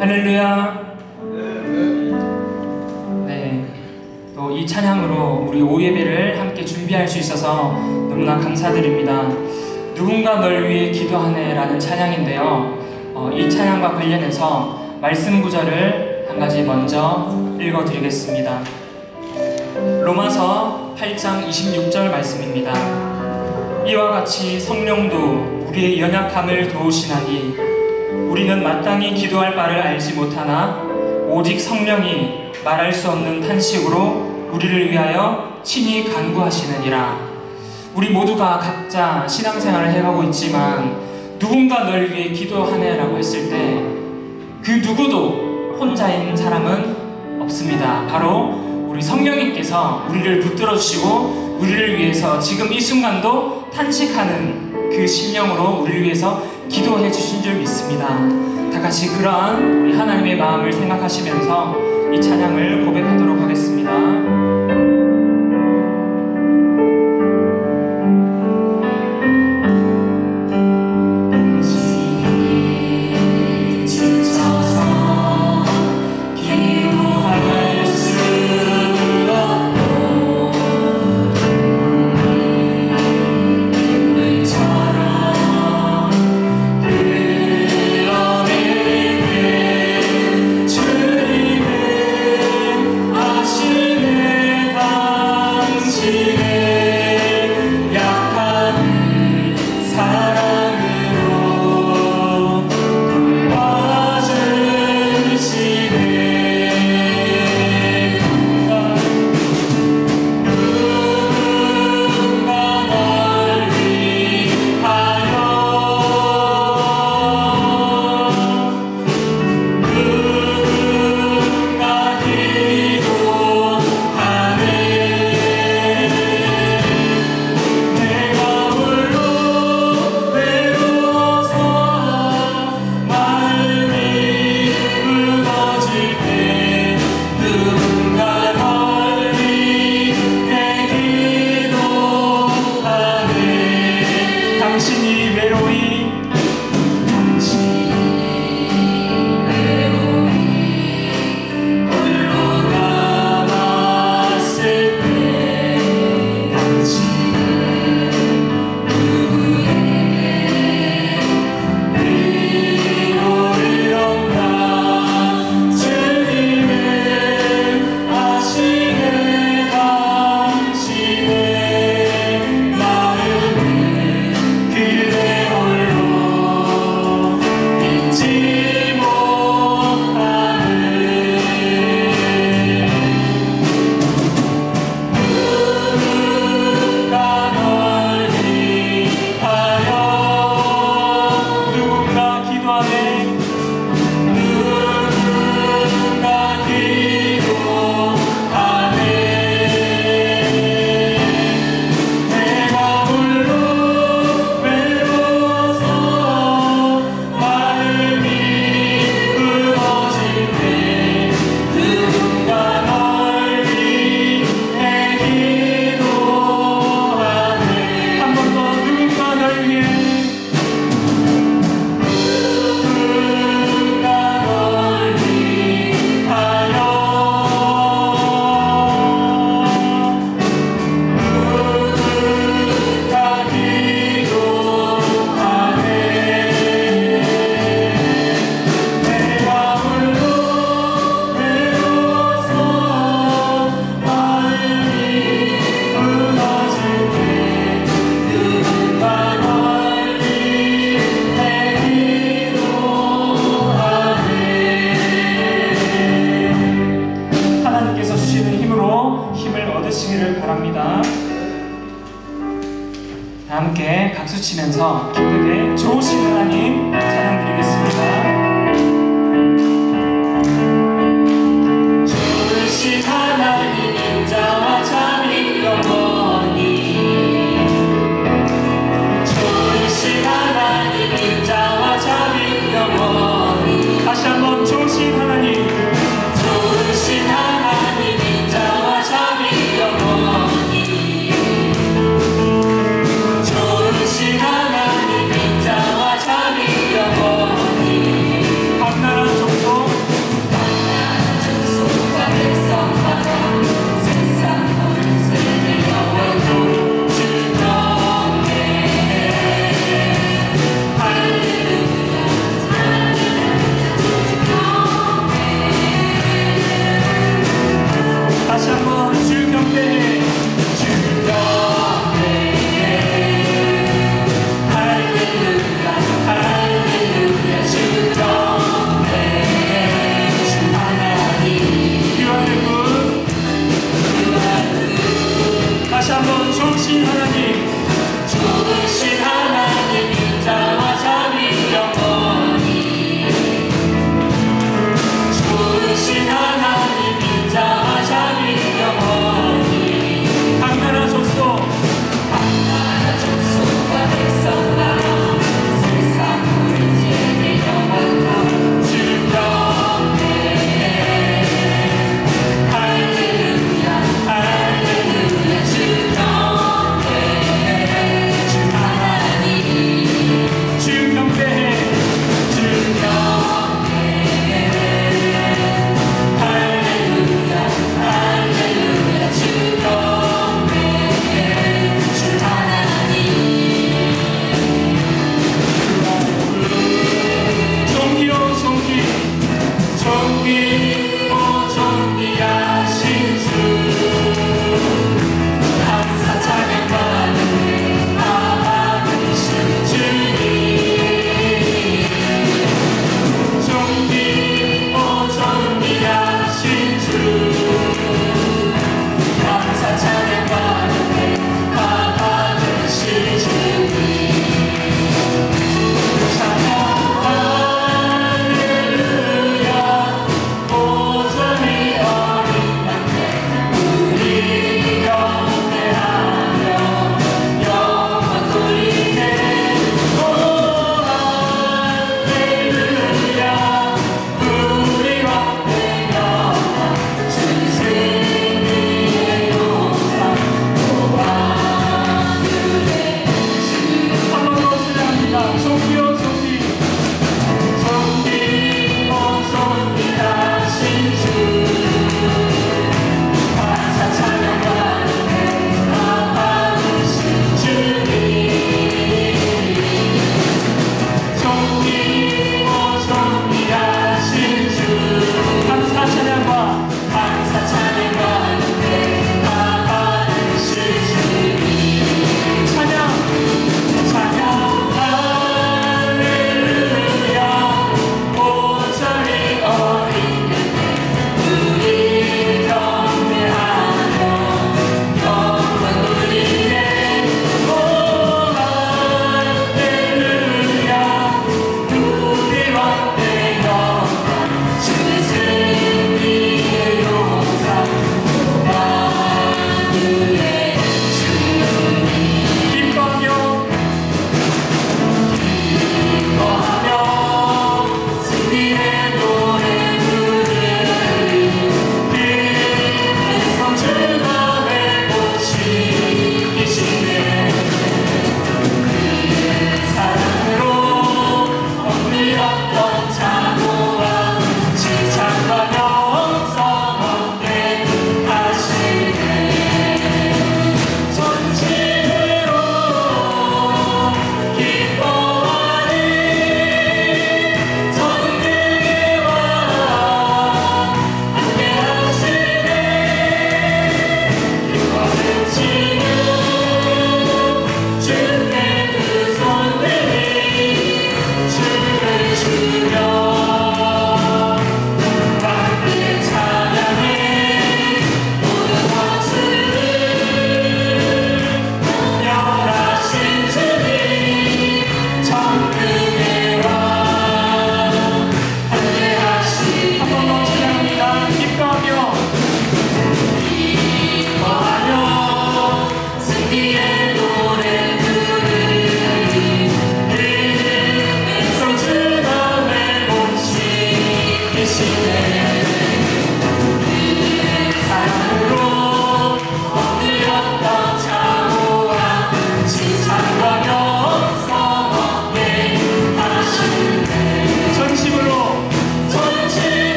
할렐루야. 네, 또 이 찬양으로 우리 오예배를 함께 준비할 수 있어서 너무나 감사드립니다. 누군가 널 위해 기도하네 라는 찬양인데요, 이 찬양과 관련해서 말씀 구절을 한 가지 먼저 읽어드리겠습니다. 로마서 8장 26절 말씀입니다. 이와 같이 성령도 우리의 연약함을 도우시나니 우리는 마땅히 기도할 바를 알지 못하나 오직 성령이 말할 수 없는 탄식으로 우리를 위하여 친히 간구하시느니라. 우리 모두가 각자 신앙생활을 해가고 있지만 누군가 널 위해 기도하네 라고 했을 때 그 누구도 혼자인 사람은 없습니다. 바로 우리 성령님께서 우리를 붙들어 주시고 우리를 위해서 지금 이 순간도 탄식하는 그 심령으로 우리를 위해서 기도해 주신 줄 믿습니다. 다 같이 그러한 우리 하나님의 마음을 생각하시면서 이 찬양을 고백하도록 하겠습니다. 함께 박수 치면서 기쁘게 좋으신 하나님 찬양 드리겠습니다. 좋으신 하나님 인자와 참이 영원히, 좋으신 하나님 인자와 참이 영원히. 다시 한번 좋으신 하나님, 좋으신 하나님 인자와 참이 영원히, 좋으신 하나님 인자와 참이 영원히.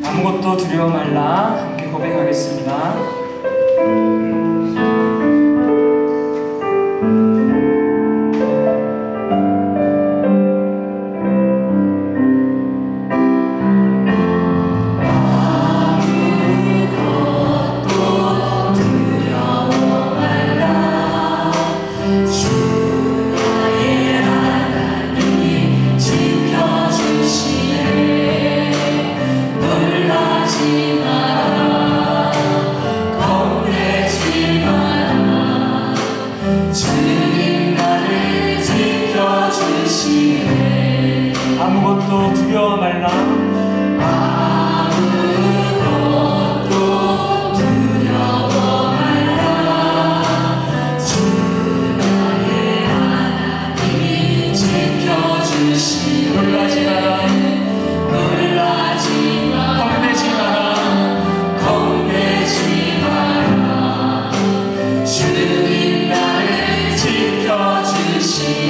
아무것도 두려워 말라. 함께 고백하겠습니다. 아무것도 두려워 말라. 아무것도 두려워 말라. 주 나의 하나님이 지켜주시네. 놀라지 마라. 놀라지 마라. 겁내지 마라. 겁내지 마라. 주님 나를 지켜주시네.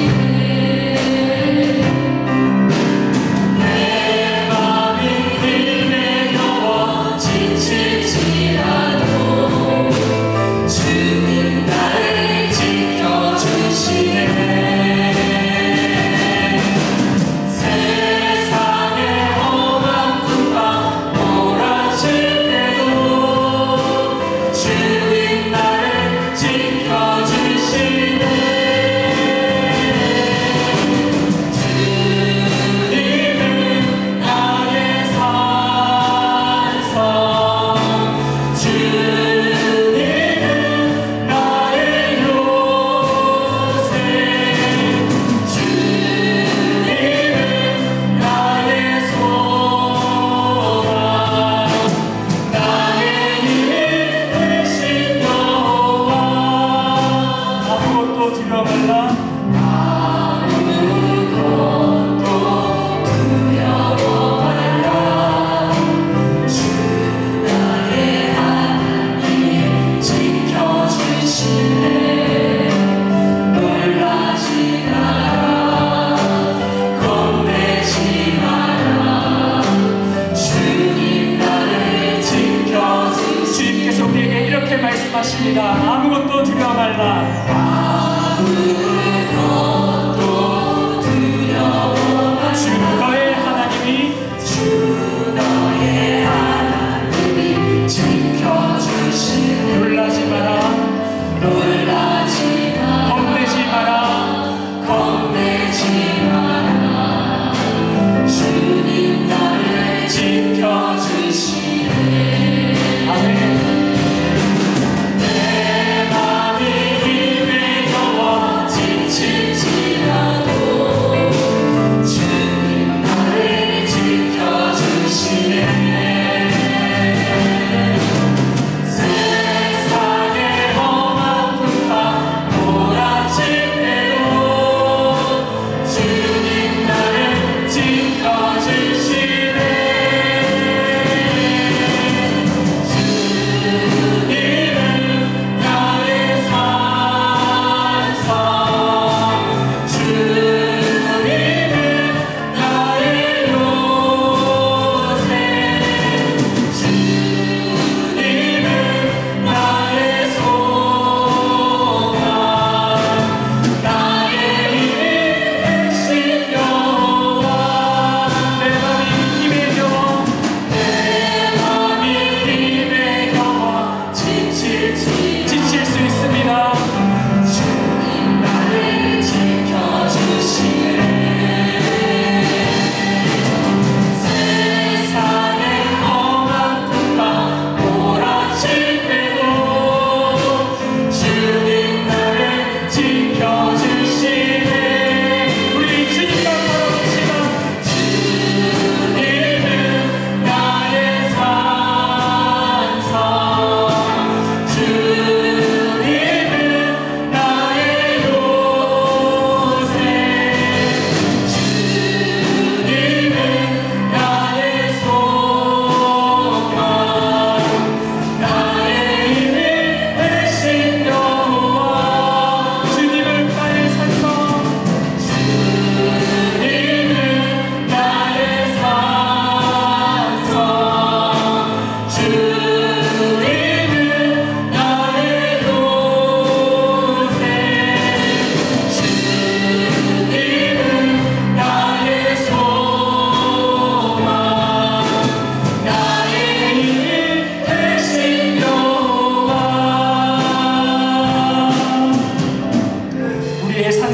말씀하십니다. 아무것도 두려워 말라.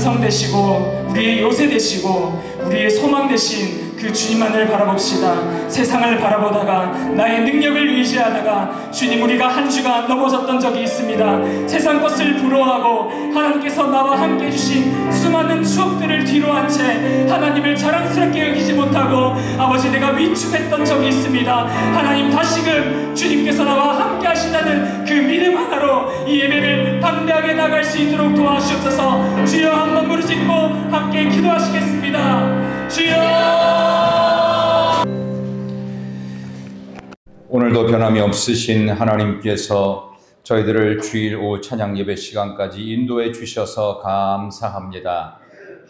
반성 되시고 우리의 요새 되시고 우리의 소망 되신 그 주님만을 바라봅시다. 세상을 바라보다가 나의 능력을 의지하다가 주님 우리가 한 주가 넘어졌던 적이 있습니다. 세상 것을 부러워하고 하나님께서 나와 함께 해주신 수많은 추억들을 뒤로 한 채 하나님을 자랑스럽게 여기지 못하고 아버지 내가 위축했던 적이 있습니다. 하나님 다시금 주님께서 나와 함께 하신다는 그 믿음 하나로 이 예배를 담대하게 나갈 수 있도록 도와주옵소서. 주여 한번 무릎짓고 함께 기도하시겠습니다. 주여. 오늘도 변함이 없으신 하나님께서 저희들을 주일 오후 찬양 예배 시간까지 인도해 주셔서 감사합니다.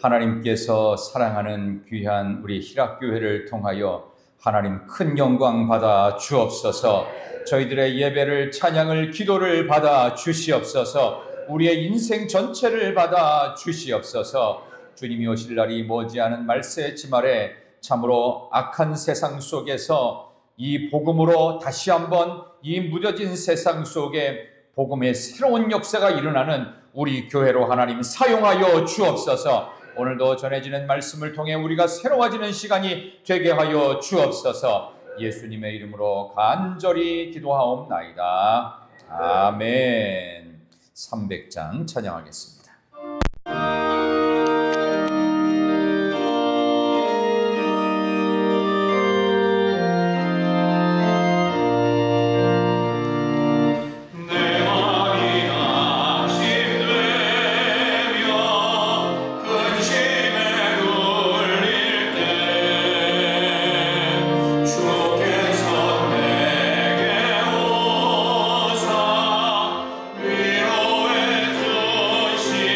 하나님께서 사랑하는 귀한 우리 희락교회를 통하여 하나님 큰 영광 받아 주옵소서. 저희들의 예배를 찬양을 기도를 받아 주시옵소서. 우리의 인생 전체를 받아 주시옵소서. 주님이 오실 날이 머지않은 말세 지말에 참으로 악한 세상 속에서 이 복음으로 다시 한번 이 무뎌진 세상 속에 복음의 새로운 역사가 일어나는 우리 교회로 하나님 사용하여 주옵소서. 오늘도 전해지는 말씀을 통해 우리가 새로워지는 시간이 되게 하여 주옵소서. 예수님의 이름으로 간절히 기도하옵나이다. 아멘. 300장 찬양하겠습니다. 위로해 주시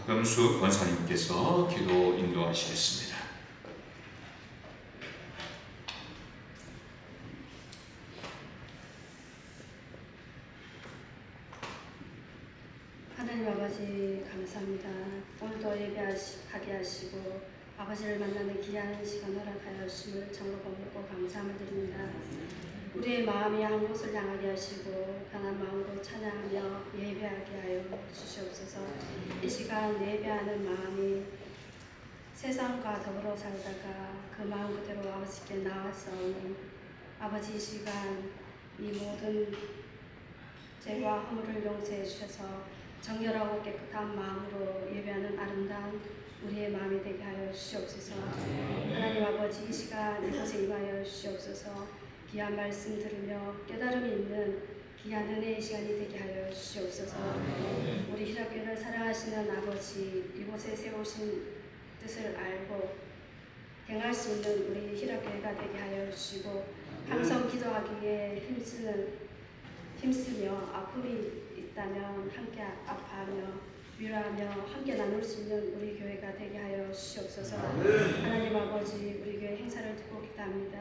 금수 권사님께서 기도 인도하시겠습니다. 하나님 아버지 감사합니다. 오늘도 예배하게 하시고 아버지를 만나는 귀한 시간 허락하여 주심을 정로 고맙고 감사함을 드립니다. 우리의 마음이 한 곳을 향하게 하시고 편한 마음으로 찬양하며 예배하게 하여 주시옵소서. 이 시간 예배하는 마음이 세상과 더불어 살다가 그 마음 그대로 아버지께 나아서오니 아버지 이 시간 이 모든 죄와 허물을 용서해 주셔서 정결하고 깨끗한 마음으로 예배하는 아름다운 우리의 마음이 되게 하여 주시옵소서. 하나님 아버지 이 시간 이곳에 임하여 주시옵소서. 귀한 말씀 들으며 깨달음이 있는 귀한 은혜의 시간이 되게 하여 주시옵소서. 우리 희락교회를 사랑하시는 아버지 이곳에 세우신 뜻을 알고 행할 수 있는 우리 희락교회가 되게 하여 주시고 항상 기도하기에 힘쓰며 아픔이 있다면 함께 아파하며 위로하며 함께 나눌 수 있는 우리 교회가 되게 하여 주시옵소서. 하나님 아버지 우리 교회 행사를 두고 기도합니다.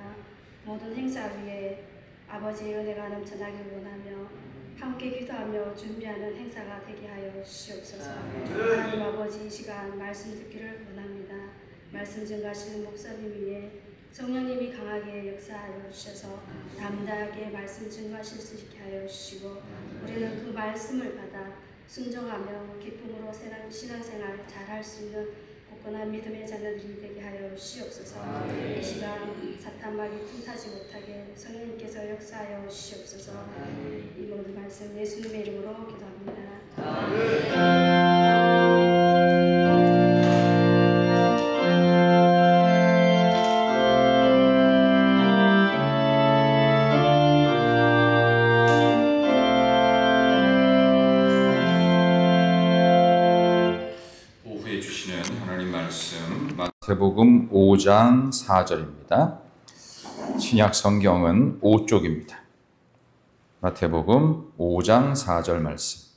모든 행사 위에 아버지의 은혜가 넘쳐나길 원하며 함께 기도하며 준비하는 행사가 되게 하여 주시옵소서. 하나님 아버지 이 시간 말씀 듣기를 원합니다. 말씀 증가하시는 목사님 위에 성령님이 강하게 역사하여 주셔서 담대하게 말씀 증거하실 수 있게 하여 주시고 우리는 그 말씀을 받아 순종하며 기쁨으로 신앙생활 잘할 수 있는 굳건한 믿음의 자녀들이 되게 하여 주시옵소서. 이 시간 사탄마귀 틈타지 못하게 성령님께서 역사하여 주시옵소서. 이 모든 말씀 예수님의 이름으로 기도합니다. 마태복음 5장 4절입니다. 신약 성경은 5쪽입니다. 마태복음 5장 4절 말씀.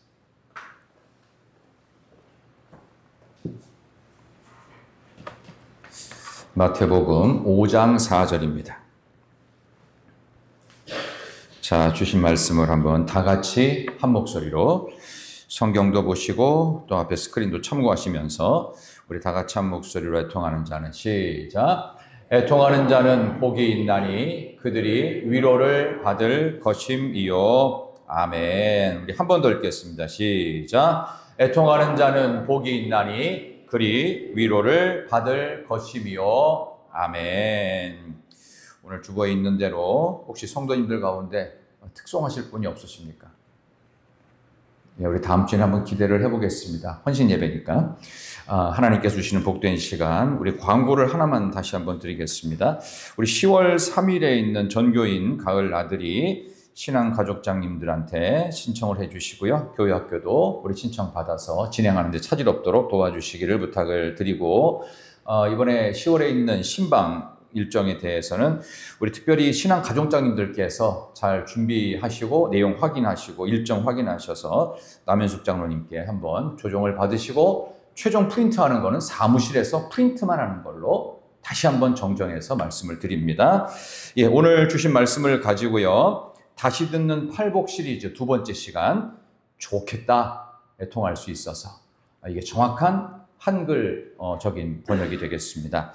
마태복음 5장 4절입니다. 자, 주신 말씀을 한번 다 같이 한 목소리로 성경도 보시고 또 앞에 스크린도 참고하시면서 우리 다 같이 한 목소리로 애통하는 자는 시작. 애통하는 자는 복이 있나니 그들이 위로를 받을 것임이요. 아멘. 우리 한 번 더 읽겠습니다. 시작. 애통하는 자는 복이 있나니 그리 위로를 받을 것임이요. 아멘. 오늘 주보에 있는 대로 혹시 성도님들 가운데 특송하실 분이 없으십니까? 네, 우리 다음 주에 한번 기대를 해보겠습니다. 헌신 예배니까. 하나님께서 주시는 복된 시간, 우리 광고를 하나만 다시 한번 드리겠습니다. 우리 10월 3일에 있는 전교인 가을 아들이 신앙가족장님들한테 신청을 해주시고요. 교회학교도 우리 신청 받아서 진행하는 데 차질 없도록 도와주시기를 부탁을 드리고, 이번에 10월에 있는 신방 일정에 대해서는 우리 특별히 신앙가족장님들께서 잘 준비하시고 내용 확인하시고 일정 확인하셔서 남현숙 장로님께 한번 조정을 받으시고 최종 프린트하는 거는 사무실에서 프린트만 하는 걸로 다시 한번 정정해서 말씀을 드립니다. 예, 오늘 주신 말씀을 가지고요. 다시 듣는 팔복 시리즈 두 번째 시간, 좋겠다 애통할 수 있어서, 이게 정확한 한글적인 번역이 되겠습니다.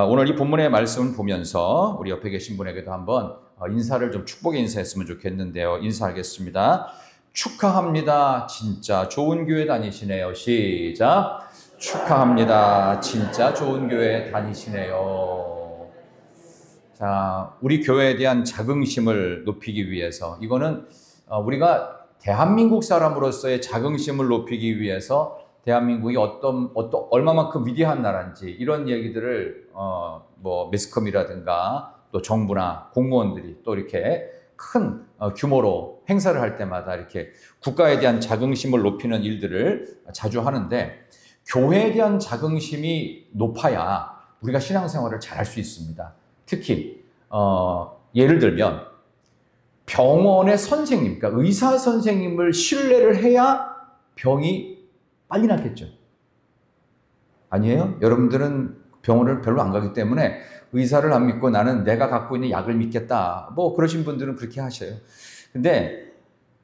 오늘 이 본문의 말씀을 보면서 우리 옆에 계신 분에게도 한번 인사를 좀 축복의 인사했으면 좋겠는데요. 인사하겠습니다. 축하합니다. 진짜 좋은 교회 다니시네요. 시작. 축하합니다. 진짜 좋은 교회 다니시네요. 자, 우리 교회에 대한 자긍심을 높이기 위해서, 이거는 우리가 대한민국 사람으로서의 자긍심을 높이기 위해서 대한민국이 얼마만큼 위대한 나라인지 이런 얘기들을 매스컴이라든가 또 정부나 공무원들이 또 이렇게 큰 규모로 행사를 할 때마다 이렇게 국가에 대한 자긍심을 높이는 일들을 자주 하는데, 교회에 대한 자긍심이 높아야 우리가 신앙생활을 잘할 수 있습니다. 특히 예를 들면 병원의 선생님, 그러니까 의사 선생님을 신뢰를 해야 병이 빨리 낫겠죠. 아니에요? 여러분들은 병원을 별로 안 가기 때문에 의사를 안 믿고 나는 내가 갖고 있는 약을 믿겠다. 뭐 그러신 분들은 그렇게 하셔요. 근데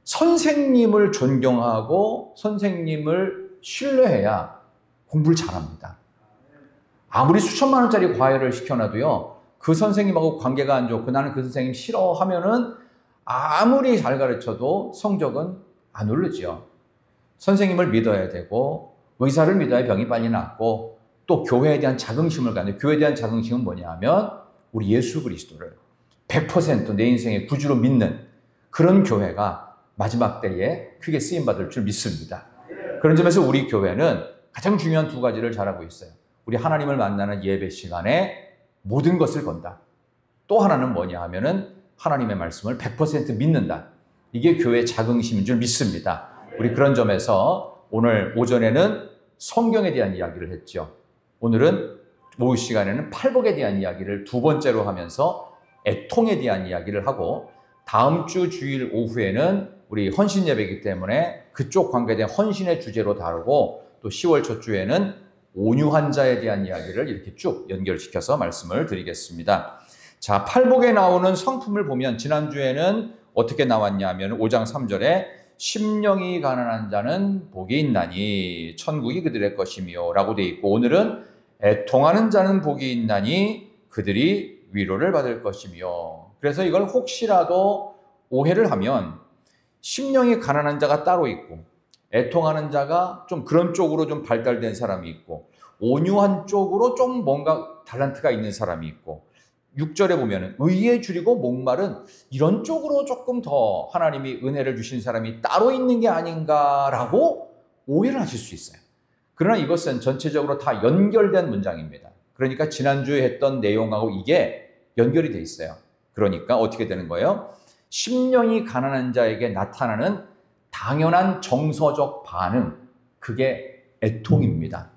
선생님을 존경하고 선생님을 신뢰해야 공부를 잘합니다. 아무리 수천만 원짜리 과외를 시켜놔도요, 그 선생님하고 관계가 안 좋고 나는 그 선생님 싫어하면은 아무리 잘 가르쳐도 성적은 안 오르죠. 선생님을 믿어야 되고 의사를 믿어야 병이 빨리 낫고 또 교회에 대한 자긍심을 갖는, 교회에 대한 자긍심은 뭐냐 하면 우리 예수 그리스도를 100% 내 인생의 구주로 믿는 그런 교회가 마지막 때에 크게 쓰임받을 줄 믿습니다. 그런 점에서 우리 교회는 가장 중요한 두 가지를 잘하고 있어요. 우리 하나님을 만나는 예배 시간에 모든 것을 건다. 또 하나는 뭐냐 하면은 하나님의 말씀을 100% 믿는다. 이게 교회의 자긍심인 줄 믿습니다. 우리 그런 점에서 오늘 오전에는 성경에 대한 이야기를 했죠. 오늘은 오후 시간에는 팔복에 대한 이야기를 두 번째로 하면서 애통에 대한 이야기를 하고, 다음 주 주일 오후에는 우리 헌신 예배이기 때문에 그쪽 관계에 대한 헌신의 주제로 다루고, 또 10월 첫 주에는 온유한 자에 대한 이야기를 이렇게 쭉 연결시켜서 말씀을 드리겠습니다. 자, 팔복에 나오는 성품을 보면 지난주에는 어떻게 나왔냐 하면 5장 3절에 심령이 가난한 자는 복이 있나니 천국이 그들의 것이며 라고 되어 있고, 오늘은 애통하는 자는 복이 있나니 그들이 위로를 받을 것이며. 그래서 이걸 혹시라도 오해를 하면 심령이 가난한 자가 따로 있고 애통하는 자가 좀 그런 쪽으로 좀 발달된 사람이 있고 온유한 쪽으로 좀 뭔가 달란트가 있는 사람이 있고, 6절에 보면 의에 줄이고 목마른 이런 쪽으로 조금 더 하나님이 은혜를 주신 사람이 따로 있는 게 아닌가라고 오해를 하실 수 있어요. 그러나 이것은 전체적으로 다 연결된 문장입니다. 그러니까 지난주에 했던 내용하고 이게 연결이 돼 있어요. 그러니까 어떻게 되는 거예요? 심령이 가난한 자에게 나타나는 당연한 정서적 반응, 그게 애통입니다.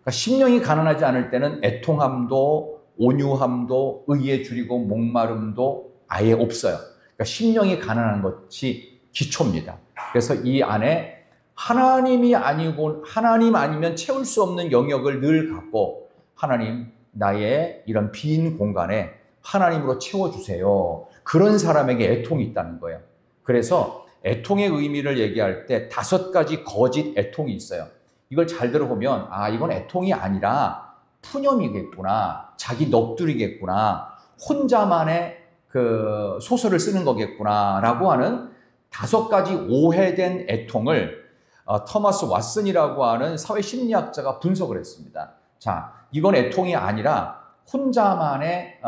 그러니까 심령이 가난하지 않을 때는 애통함도 온유함도 의에 줄이고 목마름도 아예 없어요. 그러니까 심령이 가난한 것이 기초입니다. 그래서 이 안에 하나님이 아니고 하나님 아니면 채울 수 없는 영역을 늘 갖고, 하나님 나의 이런 빈 공간에 하나님으로 채워주세요. 그런 사람에게 애통이 있다는 거예요. 그래서 애통의 의미를 얘기할 때 5가지 거짓 애통이 있어요. 이걸 잘 들어보면 아, 이건 애통이 아니라 푸념이겠구나, 자기 넋두리겠구나, 혼자만의 그 소설을 쓰는 거겠구나 라고 하는 5가지 오해된 애통을 토마스 왓슨이라고 하는 사회심리학자가 분석을 했습니다. 자, 이건 애통이 아니라 혼자만의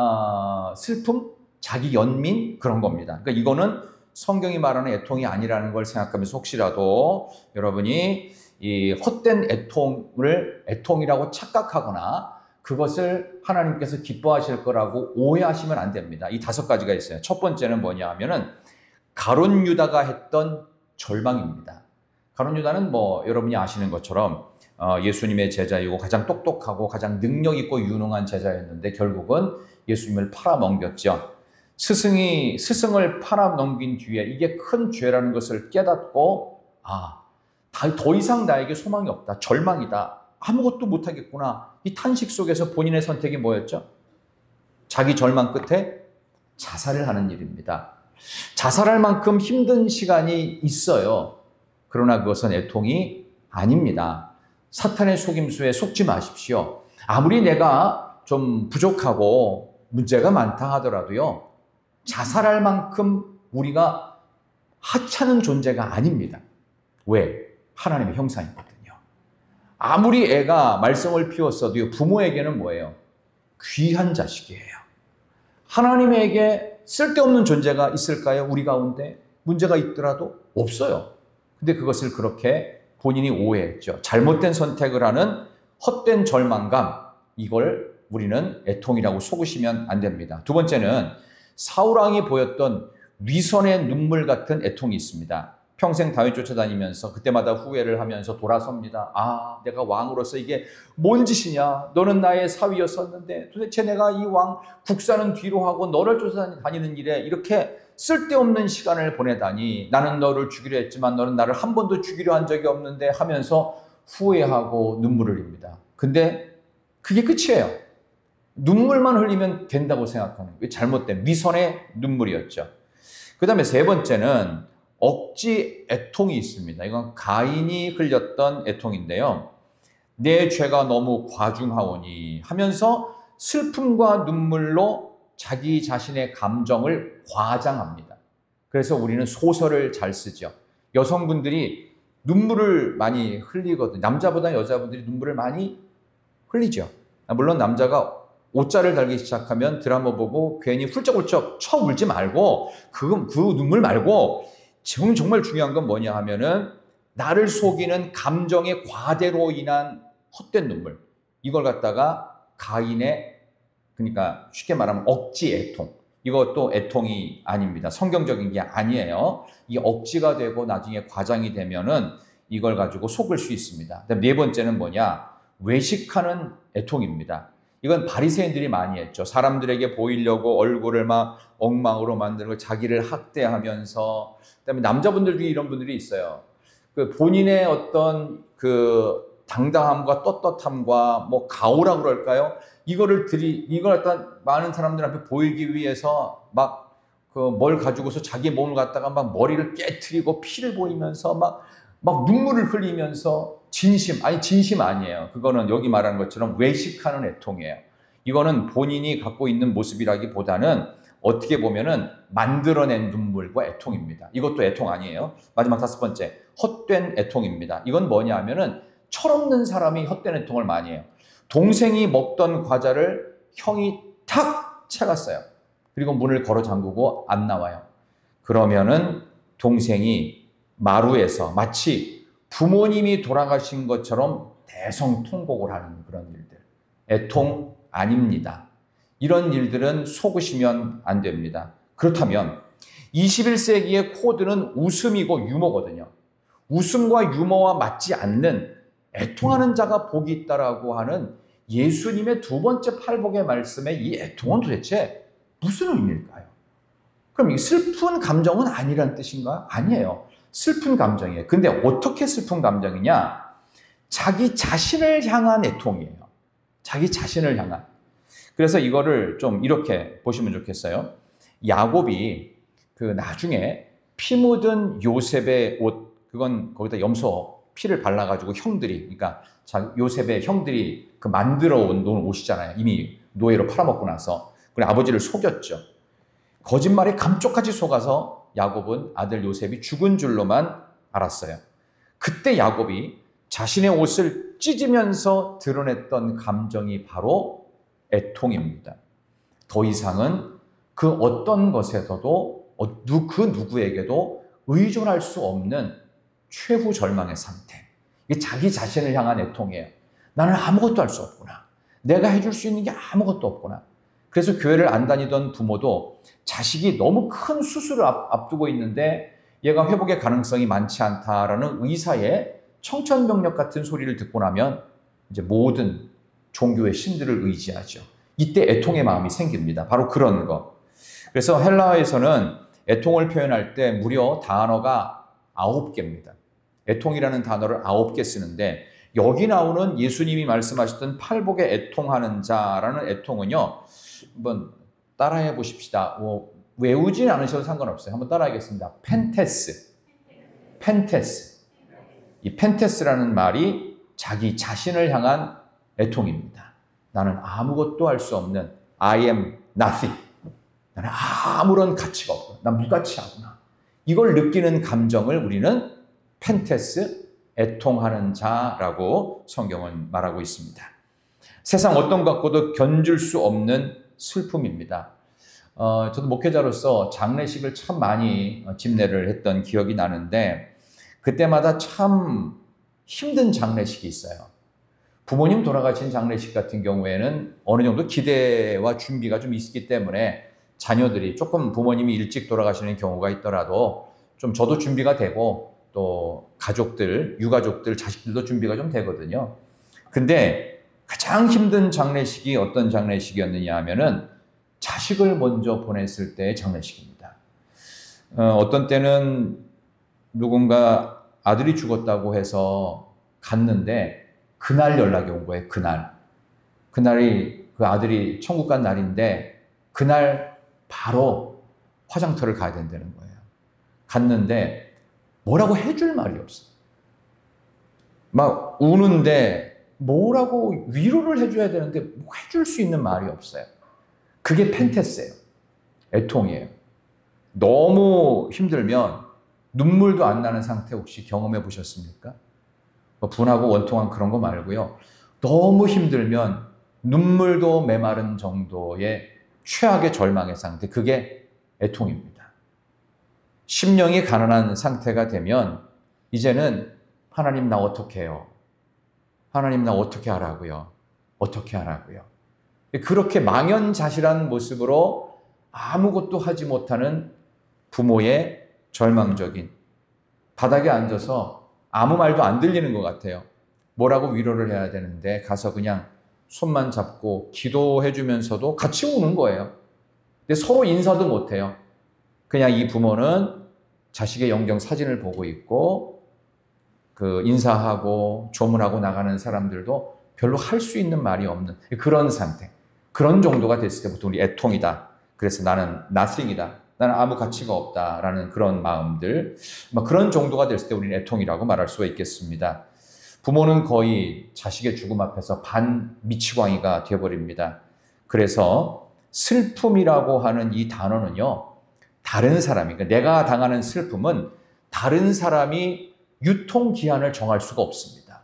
슬픔, 자기 연민, 그런 겁니다. 그러니까 이거는 성경이 말하는 애통이 아니라는 걸 생각하면서 혹시라도 여러분이 이 헛된 애통을 애통이라고 착각하거나 그것을 하나님께서 기뻐하실 거라고 오해하시면 안 됩니다. 이 5가지가 있어요. 첫 번째는 뭐냐 하면은 가룟 유다가 했던 절망입니다. 가룟 유다는 뭐 여러분이 아시는 것처럼 예수님의 제자이고 가장 똑똑하고 가장 능력 있고 유능한 제자였는데 결국은 예수님을 팔아넘겼죠. 스승을 팔아넘긴 뒤에 이게 큰 죄라는 것을 깨닫고 더 이상 나에게 소망이 없다, 절망이다, 아무것도 못하겠구나, 이 탄식 속에서 본인의 선택이 뭐였죠? 자기 절망 끝에 자살을 하는 일입니다. 자살할 만큼 힘든 시간이 있어요. 그러나 그것은 애통이 아닙니다. 사탄의 속임수에 속지 마십시오. 아무리 내가 좀 부족하고 문제가 많다 하더라도요, 자살할 만큼 우리가 하찮은 존재가 아닙니다. 왜? 하나님의 형상이거든요. 아무리 애가 말썽을 피웠어도 부모에게는 뭐예요? 귀한 자식이에요. 하나님에게 쓸데없는 존재가 있을까요? 우리 가운데 문제가 있더라도 없어요. 근데 그것을 그렇게 본인이 오해했죠. 잘못된 선택을 하는 헛된 절망감, 이걸 우리는 애통이라고 속으시면 안 됩니다. 두 번째는 사울왕이 보였던 위선의 눈물 같은 애통이 있습니다. 평생 다윗 쫓아다니면서 그때마다 후회를 하면서 돌아섭니다. 내가 왕으로서 이게 뭔 짓이냐? 너는 나의 사위였었는데 도대체 내가 이 왕 국사는 뒤로 하고 너를 쫓아다니는 일에 이렇게 쓸데없는 시간을 보내다니, 나는 너를 죽이려 했지만 너는 나를 한 번도 죽이려 한 적이 없는데 하면서 후회하고 눈물을 흘립니다. 근데 그게 끝이에요. 눈물만 흘리면 된다고 생각하는 게 잘못된 위선의 눈물이었죠. 그 다음에 세 번째는 억지 애통이 있습니다. 이건 가인이 흘렸던 애통인데요. 내 죄가 너무 과중하오니 하면서 슬픔과 눈물로 자기 자신의 감정을 과장합니다. 그래서 우리는 소설을 잘 쓰죠. 여성분들이 눈물을 많이 흘리거든요. 남자보다 여자분들이 눈물을 많이 흘리죠. 물론 남자가 옷자를 달기 시작하면 드라마 보고 괜히 훌쩍훌쩍 쳐 울지 말고 그 눈물 말고 정말 중요한 건 뭐냐 하면은 나를 속이는 감정의 과대로 인한 헛된 눈물, 이걸 갖다가 가인의, 그러니까 쉽게 말하면 억지 애통, 이것도 애통이 아닙니다. 성경적인 게 아니에요. 이 억지가 되고 나중에 과장이 되면은 이걸 가지고 속을 수 있습니다. 그다음 네 번째는 뭐냐? 외식하는 애통입니다. 이건 바리새인들이 많이 했죠. 사람들에게 보이려고 얼굴을 막 엉망으로 만들고 자기를 학대하면서, 그다음에 남자분들도 이런 분들이 있어요. 그 본인의 어떤 그 당당함과 떳떳함과 뭐 가오라 그럴까요? 이걸 갖다 많은 사람들 앞에 보이기 위해서 막 그 뭘 가지고서 자기 몸을 갖다가 막 머리를 깨트리고 피를 보이면서 막 눈물을 흘리면서 진심 아니에요. 그거는 여기 말하는 것처럼 외식하는 애통이에요. 이거는 본인이 갖고 있는 모습이라기보다는 어떻게 보면은 만들어낸 눈물과 애통입니다. 이것도 애통 아니에요. 마지막 다섯 번째, 헛된 애통입니다. 이건 뭐냐 하면은 철없는 사람이 헛된 애통을 많이 해요. 동생이 먹던 과자를 형이 탁 채갔어요. 그리고 문을 걸어 잠그고 안 나와요. 그러면은 동생이 마루에서 마치 부모님이 돌아가신 것처럼 대성통곡을 하는 그런 일들. 애통 아닙니다. 이런 일들은 속으시면 안 됩니다. 그렇다면 21세기의 코드는 웃음이고 유머거든요. 웃음과 유머와 맞지 않는 애통하는 자가 복이 있다라고 하는 예수님의 두 번째 팔복의 말씀에 이 애통은 도대체 무슨 의미일까요? 그럼 이 슬픈 감정은 아니란 뜻인가? 아니에요. 슬픈 감정이에요. 근데 어떻게 슬픈 감정이냐? 자기 자신을 향한 애통이에요. 자기 자신을 향한. 그래서 이거를 좀 이렇게 보시면 좋겠어요. 야곱이 그 나중에 피 묻은 요셉의 옷, 그건 거기다 염소 피를 발라가지고 형들이, 그러니까 요셉의 형들이 그 만들어 온 옷이잖아요. 이미 노예로 팔아먹고 나서. 그리고 아버지를 속였죠. 거짓말에 감쪽같이 속아서 야곱은 아들 요셉이 죽은 줄로만 알았어요. 그때 야곱이 자신의 옷을 찢으면서 드러냈던 감정이 바로 애통입니다. 더 이상은 그 어떤 것에서도 그 누구에게도 의존할 수 없는 최후 절망의 상태. 이게 자기 자신을 향한 애통이에요. 나는 아무것도 할 수 없구나. 내가 해줄 수 있는 게 아무것도 없구나. 그래서 교회를 안 다니던 부모도 자식이 너무 큰 수술을 앞두고 있는데 얘가 회복의 가능성이 많지 않다라는 의사의 청천벽력 같은 소리를 듣고 나면 이제 모든 종교의 신들을 의지하죠. 이때 애통의 마음이 생깁니다. 바로 그런 거. 그래서 헬라어에서는 애통을 표현할 때 무려 단어가 9개입니다. 애통이라는 단어를 9개 쓰는데 여기 나오는 예수님이 말씀하셨던 팔복에 애통하는 자라는 애통은요. 한번 따라해 보십시다. 외우진 않으셔도 상관없어요. 한번 따라하겠습니다. 펜테스. 이 펜테스라는 말이 자기 자신을 향한 애통입니다. 나는 아무것도 할 수 없는 I am nothing. 나는 아무런 가치가 없고 난 무가치하구나. 이걸 느끼는 감정을 우리는 펜테스, 애통하는 자라고 성경은 말하고 있습니다. 세상 어떤 것과도 견줄 수 없는 슬픔입니다. 저도 목회자로서 장례식을 참 많이 집례를 했던 기억이 나는데 그때마다 참 힘든 장례식이 있어요. 부모님 돌아가신 장례식 같은 경우에는 어느 정도 기대와 준비가 좀 있기 때문에 자녀들이 조금 부모님이 일찍 돌아가시는 경우가 있더라도 좀 저도 준비가 되고 또 가족들, 유가족들, 자식들도 준비가 좀 되거든요. 근데 가장 힘든 장례식이 어떤 장례식이었느냐 하면은 자식을 먼저 보냈을 때의 장례식입니다. 어떤 때는 누군가 아들이 죽었다고 해서 갔는데 그날 연락이 온 거예요. 그날이 그 아들이 천국 간 날인데 그날 바로 화장터를 가야 된다는 거예요. 갔는데 뭐라고 해줄 말이 없어요. 막 우는데 뭐라고 위로를 해줘야 되는데 뭐 해줄 수 있는 말이 없어요. 그게 펜테스예요. 애통이에요. 너무 힘들면 눈물도 안 나는 상태 혹시 경험해 보셨습니까? 뭐 분하고 원통한 그런 거 말고요. 너무 힘들면 눈물도 메마른 정도의 최악의 절망의 상태, 그게 애통입니다. 심령이 가난한 상태가 되면 이제는 하나님 나 어떻게 해요? 하나님 나 어떻게 하라고요? 어떻게 하라고요? 그렇게 망연자실한 모습으로 아무것도 하지 못하는 부모의 절망적인, 바닥에 앉아서 아무 말도 안 들리는 것 같아요. 뭐라고 위로를 해야 되는데 가서 그냥 손만 잡고 기도해 주면서도 같이 우는 거예요. 근데 서로 인사도 못 해요. 그냥 이 부모는 자식의 영정 사진을 보고 있고 그 인사하고 조문하고 나가는 사람들도 별로 할 수 있는 말이 없는 그런 상태. 그런 정도가 됐을 때부터 우리 애통이다. 그래서 나는 nothing이다. 나는 아무 가치가 없다라는 그런 마음들, 그런 정도가 됐을 때 우리는 애통이라고 말할 수가 있겠습니다. 부모는 거의 자식의 죽음 앞에서 반 미치광이가 되어버립니다. 그래서 슬픔이라고 하는 이 단어는요, 다른 사람이, 그러니까 내가 당하는 슬픔은 다른 사람이 유통기한을 정할 수가 없습니다.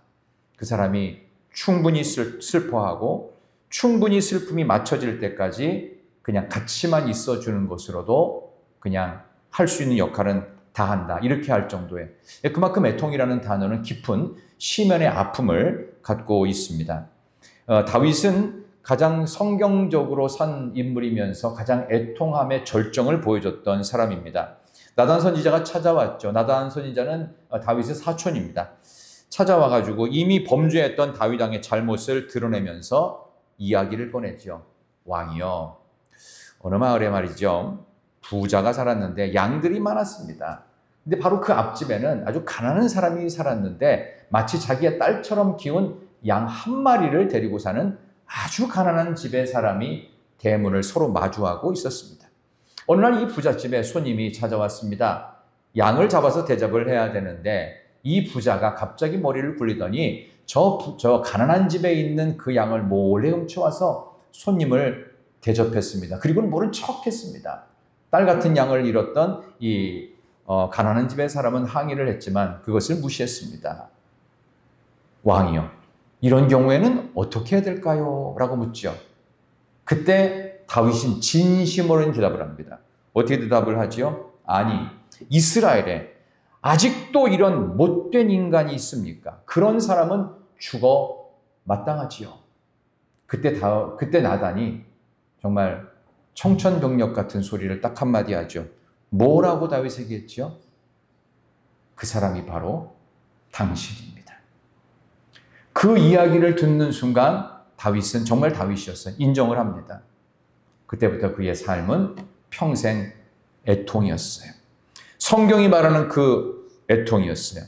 그 사람이 충분히 슬퍼하고 충분히 슬픔이 맞춰질 때까지 그냥 같이만 있어주는 것으로도 그냥 할 수 있는 역할은 다 한다. 이렇게 할 정도의. 그만큼 애통이라는 단어는 깊은 시면의 아픔을 갖고 있습니다. 다윗은 가장 성경적으로 산 인물이면서 가장 애통함의 절정을 보여줬던 사람입니다. 나단 선지자가 찾아왔죠. 나단 선지자는 다윗의 사촌입니다. 찾아와가지고 이미 범죄했던 다윗 왕의 잘못을 드러내면서 이야기를 꺼냈죠. 왕이요, 어느 마을에 말이죠, 부자가 살았는데 양들이 많았습니다. 근데 바로 그 앞집에는 아주 가난한 사람이 살았는데 마치 자기의 딸처럼 키운 양 한 마리를 데리고 사는 아주 가난한 집의 사람이 대문을 서로 마주하고 있었습니다. 어느 날 이 부잣집에 손님이 찾아왔습니다. 양을 잡아서 대접을 해야 되는데 이 부자가 갑자기 머리를 굴리더니 저 가난한 집에 있는 그 양을 몰래 훔쳐와서 손님을 대접했습니다. 그리고는 모른 척했습니다. 딸 같은 양을 잃었던 이 가난한 집의 사람은 항의를 했지만 그것을 무시했습니다. 왕이요, 이런 경우에는 어떻게 해야 될까요? 라고 묻죠. 그때 다윗은 진심으로 대답을 합니다. 어떻게 대답을 하지요? 아니, 이스라엘에 아직도 이런 못된 인간이 있습니까? 그런 사람은 죽어 마땅하지요. 그때 나단이 정말 청천벽력 같은 소리를 딱 한마디 하죠. 뭐라고 다윗에게 했죠? 그 사람이 바로 당신입니다. 그 이야기를 듣는 순간 다윗은 정말 다윗이었어요. 인정을 합니다. 그때부터 그의 삶은 평생 애통이었어요. 성경이 말하는 그 애통이었어요.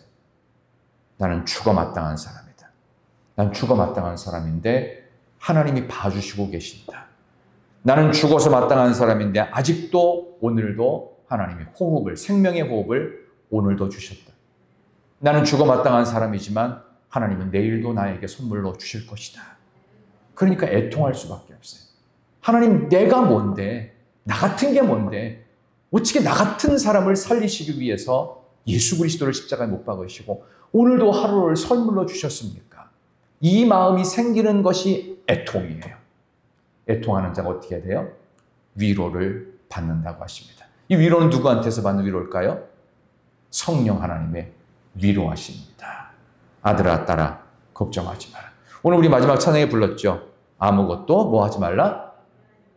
나는 죽어 마땅한 사람이다. 난 죽어 마땅한 사람인데 하나님이 봐주시고 계신다. 나는 죽어서 마땅한 사람인데 아직도 오늘도 하나님이 호흡을, 생명의 호흡을 오늘도 주셨다. 나는 죽어 마땅한 사람이지만 하나님은 내일도 나에게 선물로 주실 것이다. 그러니까 애통할 수밖에 없어요. 하나님, 내가 뭔데, 나 같은 게 뭔데, 어떻게 나 같은 사람을 살리시기 위해서 예수 그리스도를 십자가에 못 박으시고 오늘도 하루를 선물로 주셨습니까? 이 마음이 생기는 것이 애통이에요. 애통하는 자가 어떻게 해야 돼요? 위로를 받는다고 하십니다. 이 위로는 누구한테서 받는 위로일까요? 성령 하나님의 위로하십니다. 아들아, 딸아, 걱정하지 마라. 오늘 우리 마지막 찬양에 불렀죠. 아무것도 뭐 하지 말라?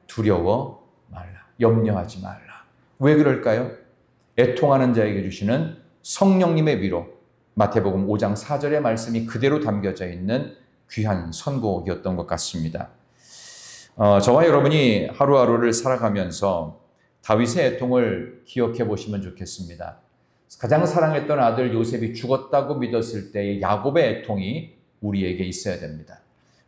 두려워 말라. 염려하지 말라. 왜 그럴까요? 애통하는 자에게 주시는 성령님의 위로, 마태복음 5장 4절의 말씀이 그대로 담겨져 있는 귀한 선곡이었던 것 같습니다. 저와 여러분이 하루하루를 살아가면서 다윗의 애통을 기억해 보시면 좋겠습니다. 가장 사랑했던 아들 요셉이 죽었다고 믿었을 때의 야곱의 애통이 우리에게 있어야 됩니다.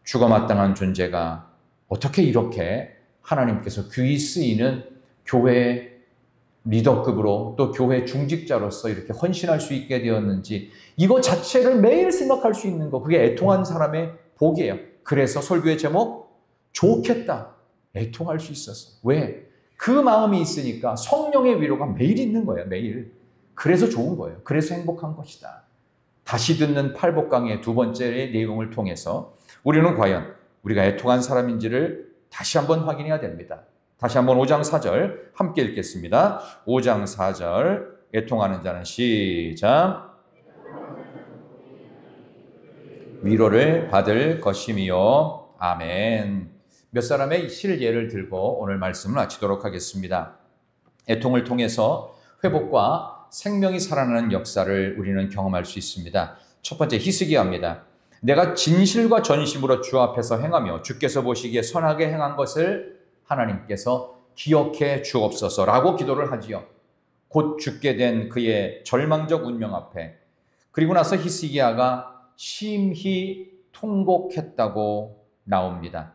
죽어마땅한 존재가 어떻게 이렇게 하나님께서 귀히 쓰이는 교회의 리더급으로 또 교회 중직자로서 이렇게 헌신할 수 있게 되었는지, 이거 자체를 매일 생각할 수 있는 거, 그게 애통한 사람의 복이에요. 그래서 설교의 제목, 좋겠다. 애통할 수 있었어. 왜? 그 마음이 있으니까 성령의 위로가 매일 있는 거예요. 매일. 그래서 좋은 거예요. 그래서 행복한 것이다. 다시 듣는 팔복강의 두 번째 내용을 통해서 우리는 과연 우리가 애통한 사람인지를 다시 한번 확인해야 됩니다. 다시 한번 5장 4절 함께 읽겠습니다. 5장 4절 애통하는 자는 시작. 위로를 받을 것이미요. 아멘. 몇 사람의 실예를 들고 오늘 말씀을 마치도록 하겠습니다. 애통을 통해서 회복과 생명이 살아나는 역사를 우리는 경험할 수 있습니다. 첫 번째, 히스기야입니다. 내가 진실과 전심으로 주 앞에서 행하며 주께서 보시기에 선하게 행한 것을 하나님께서 기억해 주옵소서라고 기도를 하지요. 곧 죽게 된 그의 절망적 운명 앞에. 그리고 나서 히스기야가 심히 통곡했다고 나옵니다.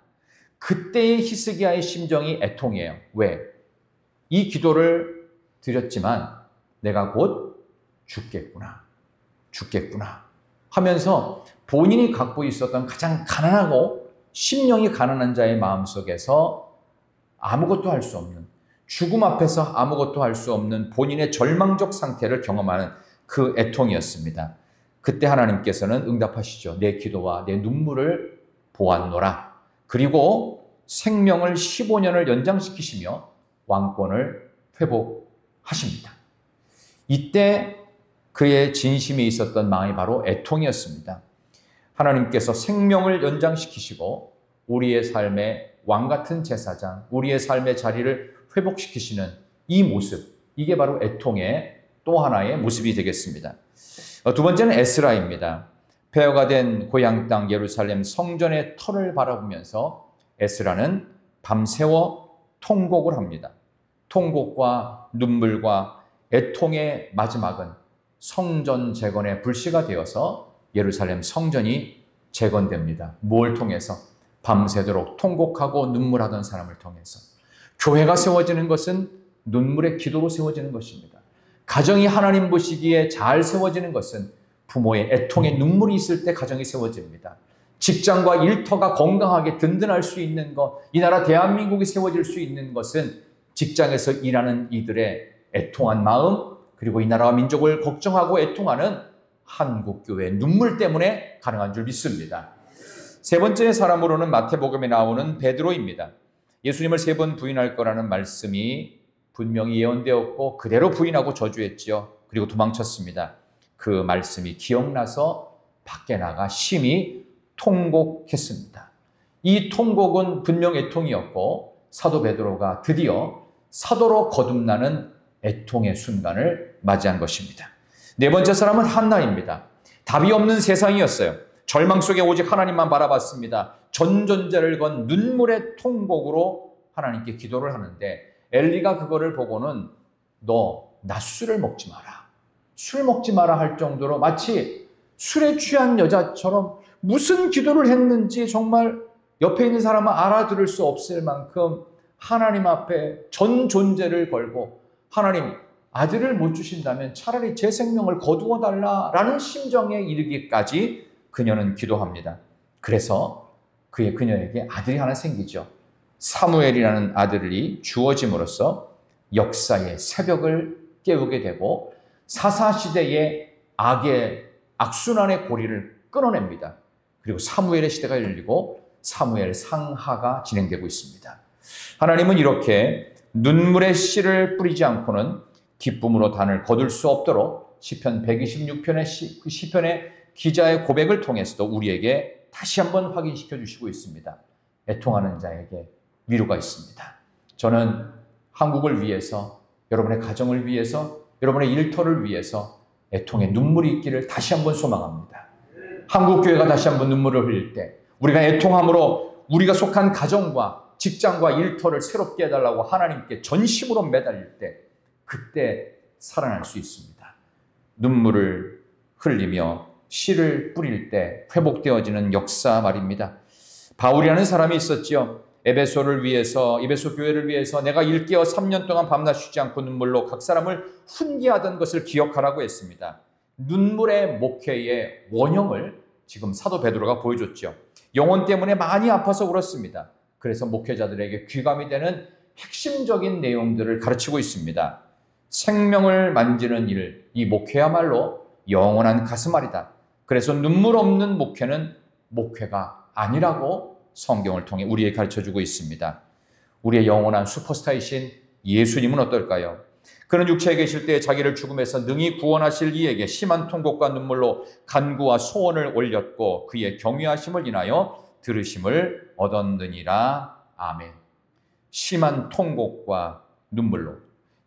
그때의 히스기야의 심정이 애통이에요. 왜? 이 기도를 드렸지만 내가 곧 죽겠구나 하면서 본인이 갖고 있었던 가장 가난하고 심령이 가난한 자의 마음속에서 아무것도 할 수 없는, 죽음 앞에서 아무것도 할 수 없는 본인의 절망적 상태를 경험하는 그 애통이었습니다. 그때 하나님께서는 응답하시죠. 내 기도와 내 눈물을 보았노라. 그리고 생명을 15년을 연장시키시며 왕권을 회복하십니다. 이때 그의 진심에 있었던 마음이 바로 애통이었습니다. 하나님께서 생명을 연장시키시고 우리의 삶의 왕같은 제사장, 우리의 삶의 자리를 회복시키시는 이 모습, 이게 바로 애통의 또 하나의 모습이 되겠습니다. 두 번째는 에스라입니다. 폐허가 된 고향 땅 예루살렘 성전의 터를 바라보면서 에스라는 밤새워 통곡을 합니다. 통곡과 눈물과 애통의 마지막은 성전 재건의 불씨가 되어서 예루살렘 성전이 재건됩니다. 뭘 통해서? 밤새도록 통곡하고 눈물하던 사람을 통해서. 교회가 세워지는 것은 눈물의 기도로 세워지는 것입니다. 가정이 하나님 보시기에 잘 세워지는 것은 부모의 애통의 눈물이 있을 때 가정이 세워집니다. 직장과 일터가 건강하게 든든할 수 있는 것, 이 나라 대한민국이 세워질 수 있는 것은 직장에서 일하는 이들의 애통한 마음, 그리고 이 나라와 민족을 걱정하고 애통하는 한국교회의 눈물 때문에 가능한 줄 믿습니다. 세 번째 사람으로는 마태복음에 나오는 베드로입니다. 예수님을 3번 부인할 거라는 말씀이 분명히 예언되었고 그대로 부인하고 저주했지요. 그리고 도망쳤습니다. 그 말씀이 기억나서 밖에 나가 심히 통곡했습니다. 이 통곡은 분명 애통이었고 사도 베드로가 드디어 사도로 거듭나는 애통의 순간을 맞이한 것입니다. 네 번째 사람은 한나입니다. 답이 없는 세상이었어요. 절망 속에 오직 하나님만 바라봤습니다. 전존재를 건 눈물의 통곡으로 하나님께 기도를 하는데 엘리가 그거를 보고는 너 낮술을 먹지 마라. 술 먹지 마라 할 정도로 마치 술에 취한 여자처럼 무슨 기도를 했는지 정말 옆에 있는 사람은 알아들을 수 없을 만큼 하나님 앞에 전 존재를 걸고 하나님 아들을 못 주신다면 차라리 제 생명을 거두어 달라라는 심정에 이르기까지 그녀는 기도합니다. 그래서 그녀에게 아들이 하나 생기죠. 사무엘이라는 아들이 주어짐으로써 역사의 새벽을 깨우게 되고 사사시대의 악의 악순환의 고리를 끊어냅니다. 그리고 사무엘의 시대가 열리고 사무엘 상하가 진행되고 있습니다. 하나님은 이렇게 눈물의 씨를 뿌리지 않고는 기쁨으로 단을 거둘 수 없도록 시편 126편의 시편의 기자의 고백을 통해서도 우리에게 다시 한번 확인시켜 주시고 있습니다. 애통하는 자에게 위로가 있습니다. 저는 한국을 위해서, 여러분의 가정을 위해서, 여러분의 일터를 위해서 애통의 눈물이 있기를 다시 한번 소망합니다. 한국교회가 다시 한번 눈물을 흘릴 때 우리가 애통함으로 우리가 속한 가정과 직장과 일터를 새롭게 해달라고 하나님께 전심으로 매달릴 때 그때 살아날 수 있습니다. 눈물을 흘리며 씨를 뿌릴 때 회복되어지는 역사 말입니다. 바울이라는 사람이 있었지요. 에베소 교회를 위해서 내가 일깨어 3년 동안 밤낮 쉬지 않고 눈물로 각 사람을 훈계하던 것을 기억하라고 했습니다. 눈물의 목회의 원형을 지금 사도 베드로가 보여줬죠. 영혼 때문에 많이 아파서 울었습니다. 그래서 목회자들에게 귀감이 되는 핵심적인 내용들을 가르치고 있습니다. 생명을 만지는 일, 이 목회야말로 영원한 가슴앓이다. 그래서 눈물 없는 목회는 목회가 아니라고 성경을 통해 우리에게 가르쳐주고 있습니다. 우리의 영원한 슈퍼스타이신 예수님은 어떨까요? 그는 육체에 계실 때 자기를 죽음에서 능히 구원하실 이에게 심한 통곡과 눈물로 간구와 소원을 올렸고 그의 경외하심을 인하여 들으심을 얻었느니라. 아멘. 심한 통곡과 눈물로.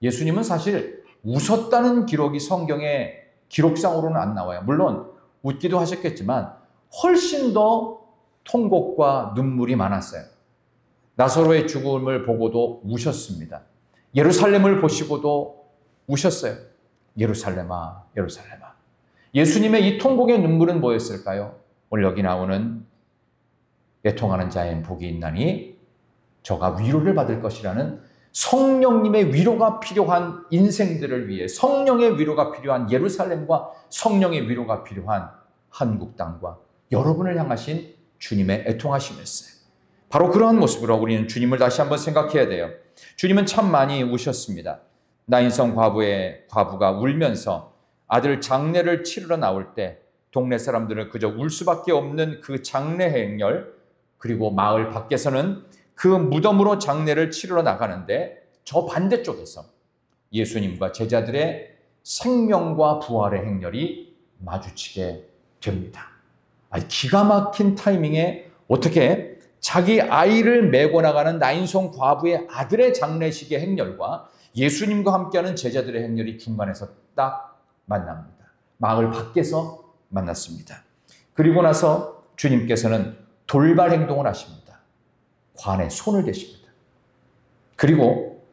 예수님은 사실 웃었다는 기록이 성경의 기록상으로는 안 나와요. 물론 웃기도 하셨겠지만 훨씬 더 통곡과 눈물이 많았어요. 나사로의 죽음을 보고도 우셨습니다. 예루살렘을 보시고도 우셨어요. 예루살렘아, 예루살렘아. 예수님의 이 통곡의 눈물은 뭐였을까요? 오늘 여기 나오는 애통하는 자엔 복이 있나니 저가 위로를 받을 것이라는 성령님의 위로가 필요한 인생들을 위해 성령의 위로가 필요한 예루살렘과 성령의 위로가 필요한 한국 땅과 여러분을 향하신 주님의 애통하심이었어요. 바로 그러한 모습으로 우리는 주님을 다시 한번 생각해야 돼요. 주님은 참 많이 우셨습니다. 나인성 과부가 울면서 아들 장례를 치르러 나올 때 동네 사람들은 그저 울 수밖에 없는 그 장례 행렬, 그리고 마을 밖에서는 그 무덤으로 장례를 치르러 나가는데 저 반대쪽에서 예수님과 제자들의 생명과 부활의 행렬이 마주치게 됩니다. 기가 막힌 타이밍에 어떻게 자기 아이를 메고 나가는 나인성 과부의 아들의 장례식의 행렬과 예수님과 함께하는 제자들의 행렬이 중간에서 딱 만납니다. 마을 밖에서 만났습니다. 그리고 나서 주님께서는 돌발 행동을 하십니다. 관에 손을 대십니다. 그리고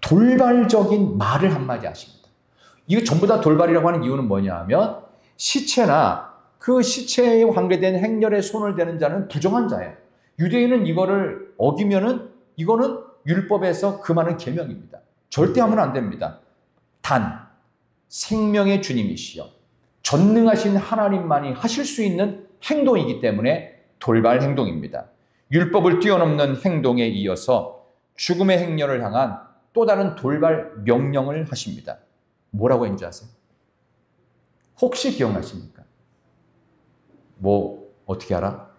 돌발적인 말을 한마디 하십니다. 이거 전부 다 돌발이라고 하는 이유는 뭐냐 하면 시체나 그 시체에 관계된 행렬에 손을 대는 자는 부정한 자예요. 유대인은 이거를 어기면은 이거는 율법에서 금하는 계명입니다. 절대 하면 안 됩니다. 단 생명의 주님이시여 전능하신 하나님만이 하실 수 있는 행동이기 때문에 돌발 행동입니다. 율법을 뛰어넘는 행동에 이어서 죽음의 행렬을 향한 또 다른 돌발 명령을 하십니다. 뭐라고 했는지 아세요? 혹시 기억나십니까? 어떻게 알아?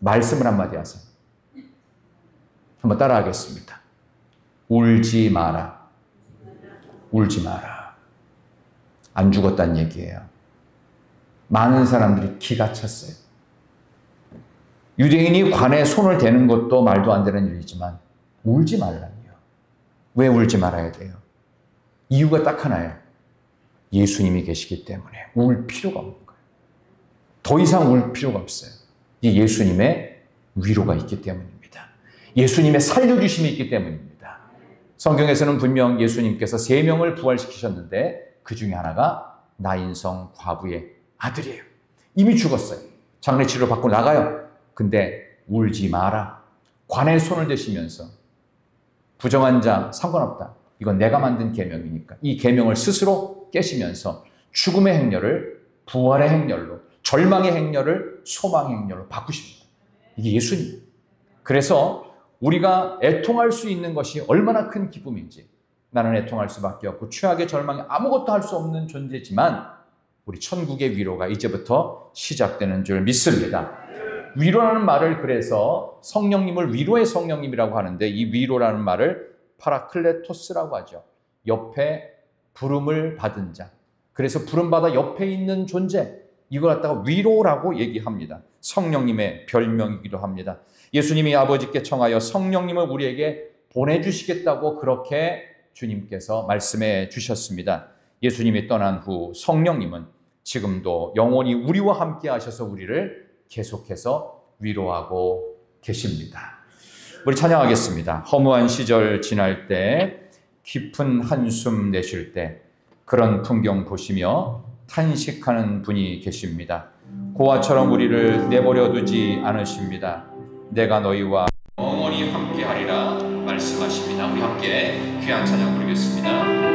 말씀을 한마디 하세요. 한번 따라하겠습니다. 울지 마라. 울지 마라. 안 죽었다는 얘기예요. 많은 사람들이 기가 찼어요. 유대인이 관에 손을 대는 것도 말도 안 되는 일이지만 울지 말라니요. 왜 울지 말아야 돼요? 이유가 딱 하나예요. 예수님이 계시기 때문에 울 필요가 없는 거예요. 더 이상 울 필요가 없어요. 이 예수님의 위로가 있기 때문입니다. 예수님의 살려주심이 있기 때문입니다. 성경에서는 분명 예수님께서 3명을 부활시키셨는데 그 중에 하나가 나인성 과부의 아들이에요. 이미 죽었어요. 장례치료 받고 나가요. 근데 울지 마라. 관에 손을 대시면서 부정한 자 상관없다. 이건 내가 만든 계명이니까 이 계명을 스스로 깨시면서 죽음의 행렬을 부활의 행렬로, 절망의 행렬을 소망의 행렬로 바꾸십니다. 이게 예수님. 그래서 우리가 애통할 수 있는 것이 얼마나 큰 기쁨인지, 나는 애통할 수밖에 없고 최악의 절망에 아무것도 할 수 없는 존재지만 우리 천국의 위로가 이제부터 시작되는 줄 믿습니다. 위로라는 말을 그래서 성령님을 위로의 성령님이라고 하는데 이 위로라는 말을 파라클레토스라고 하죠. 옆에 부름을 받은 자. 그래서 부름받아 옆에 있는 존재. 이걸 갖다가 위로라고 얘기합니다. 성령님의 별명이기도 합니다. 예수님이 아버지께 청하여 성령님을 우리에게 보내주시겠다고 그렇게 주님께서 말씀해 주셨습니다. 예수님이 떠난 후 성령님은 지금도 영원히 우리와 함께 하셔서 우리를 계속해서 위로하고 계십니다. 우리 찬양하겠습니다. 허무한 시절 지날 때, 깊은 한숨 내쉴 때, 그런 풍경 보시며 탄식하는 분이 계십니다. 고아처럼 우리를 내버려 두지 않으십니다. 내가 너희와 영원히 함께하리라 말씀하십니다. 우리 함께 귀한 찬양 부르겠습니다.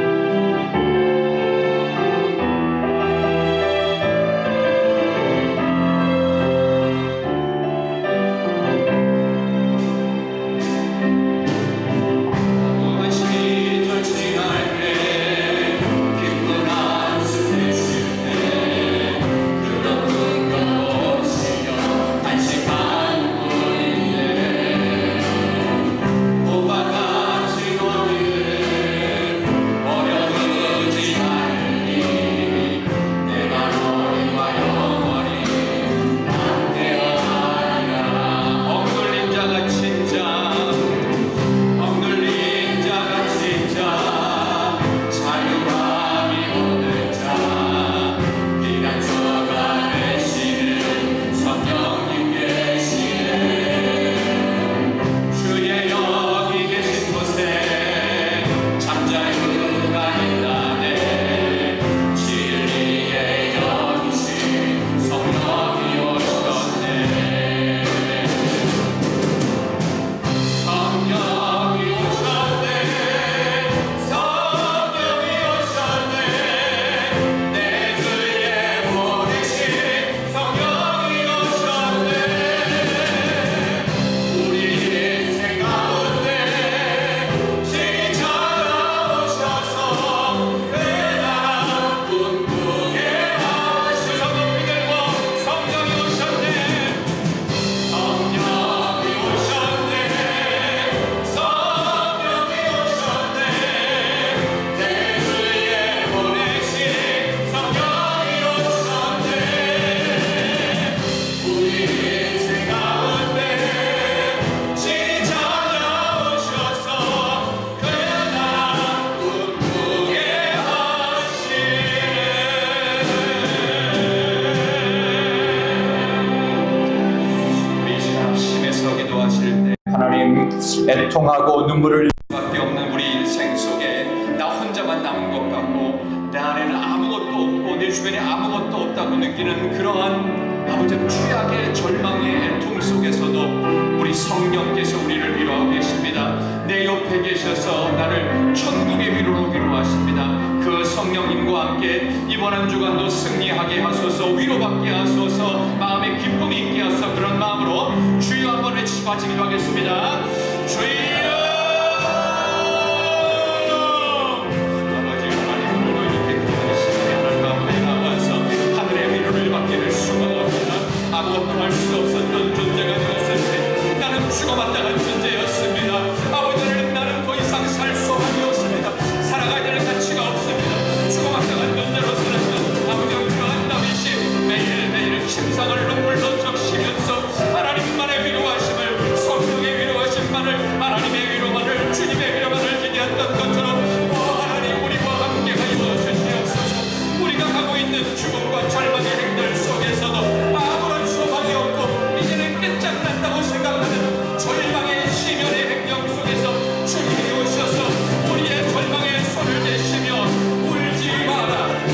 애통하고 눈물을 수밖에 없는 우리 인생 속에 나 혼자만 남은 것 같고 내 안에는 아무것도 없고 내 주변에 아무것도 없다고 느끼는 그러한 아버지 최악의 절망의 애통 속에서도 우리 성령께서 우리를 위로하고 계십니다. 내 옆에 계셔서 나를 천국의 위로로 위로하십니다. 그 성령님과 함께 이번 한 주간도 승리하게 하소서, 위로받게 하소서, 마음에 기쁨이 있게 하소서. 그런 마음으로 주여 한번 외치고 바치기도 하겠습니다. 주여! 아버지 하나님, 오늘도 이렇게 귀한 시간에 하나님 앞에 나와서 하늘의 위로를 받게 될 수가 없습니다. 아무것도 할 수 없었던 존재가 되었을 때 나는 죽어마땅한 존재였습니다. 아버지를 나는 더 이상 살 수밖에 없습니다. 살아가야 될 가치가 없습니다. 죽어마땅한 존재로 살았던 아버지와 그러한 다윗이 매일매일 침상을 눈물로 적시면서 하나님만의 위로하심을, 성령의 위로하심만을, 하나님의 위로만을, 주님의 위로만을 기대했던 것처럼 하나님 우리와 함께하여 주시옵소서. 우리가 가고 있는 죽음과 절망의 행들 속에서도 아무런 소망이 없고 이제는 끝장난다고 생각하는 절망의 시면의 행령 속에서 주님이 오셔서 우리의 절망의 손을 대시며 울지 마라,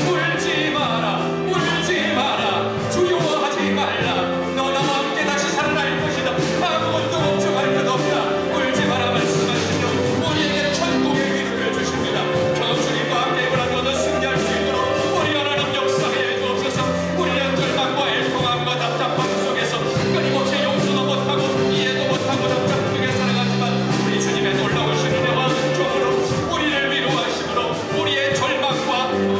울지 마라, 울지 마라, 두려워하지 말라, 너 나와 함께 다시 살아날 것이다, 아무것도 걱정할 것 없다, 울지 마라 말씀하시며 우리에게 천국의 위로를 주십니다. 저 주님과 함께 이번에도 승리할 수 있도록 우리 하나님 역사해 주옵소서. 우리는 절망과 애통함과 답답함 속에서 끊임없이 용서도 못하고 이해도 못하고 답답하게 살아가지만 우리 주님의 놀라우신 은혜와 은총으로 우리를 위로하심으로 우리의 절망과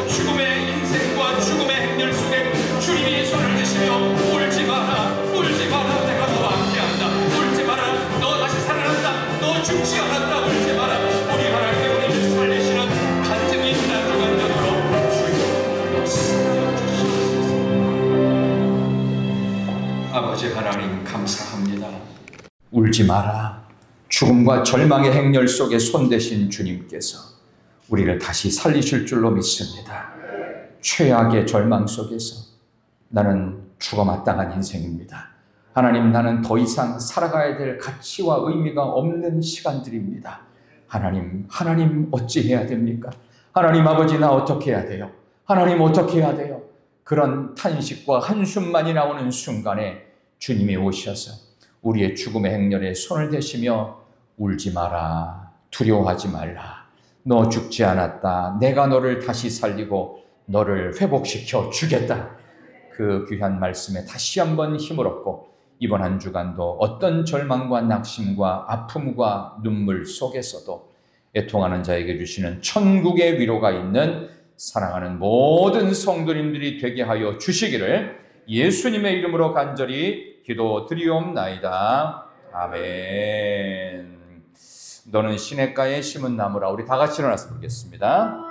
죽음의 인생과 죽음의 행렬 속에 주님이 손을 대시며 울지 마라, 울지 마라, 내가 너와 함께한다, 울지 마라, 너 다시 살아난다, 너 죽지 않았다, 울지 마라. 우리 하나님의 우리를 살리시는 간증이 있는 주간적으로 주여 역사하여 주시옵소서. 아버지 하나님 감사합니다. 울지 마라. 죽음과 절망의 행렬 속에 손대신 주님께서 우리를 다시 살리실 줄로 믿습니다. 최악의 절망 속에서 나는 죽어마땅한 인생입니다. 하나님, 나는 더 이상 살아가야 될 가치와 의미가 없는 시간들입니다. 하나님 어찌해야 됩니까? 하나님 아버지, 나 어떻게 해야 돼요? 하나님 어떻게 해야 돼요? 그런 탄식과 한숨만이 나오는 순간에 주님이 오셔서 우리의 죽음의 행렬에 손을 대시며 울지 마라, 두려워하지 말라, 너 죽지 않았다, 내가 너를 다시 살리고 너를 회복시켜 주겠다. 그 귀한 말씀에 다시 한번 힘을 얻고 이번 한 주간도 어떤 절망과 낙심과 아픔과 눈물 속에서도 애통하는 자에게 주시는 천국의 위로가 있는 사랑하는 모든 성도님들이 되게 하여 주시기를 예수님의 이름으로 간절히 기도드리옵나이다. 아멘. 너는 시냇가에 심은 나무라. 우리 다 같이 일어나서 부르겠습니다.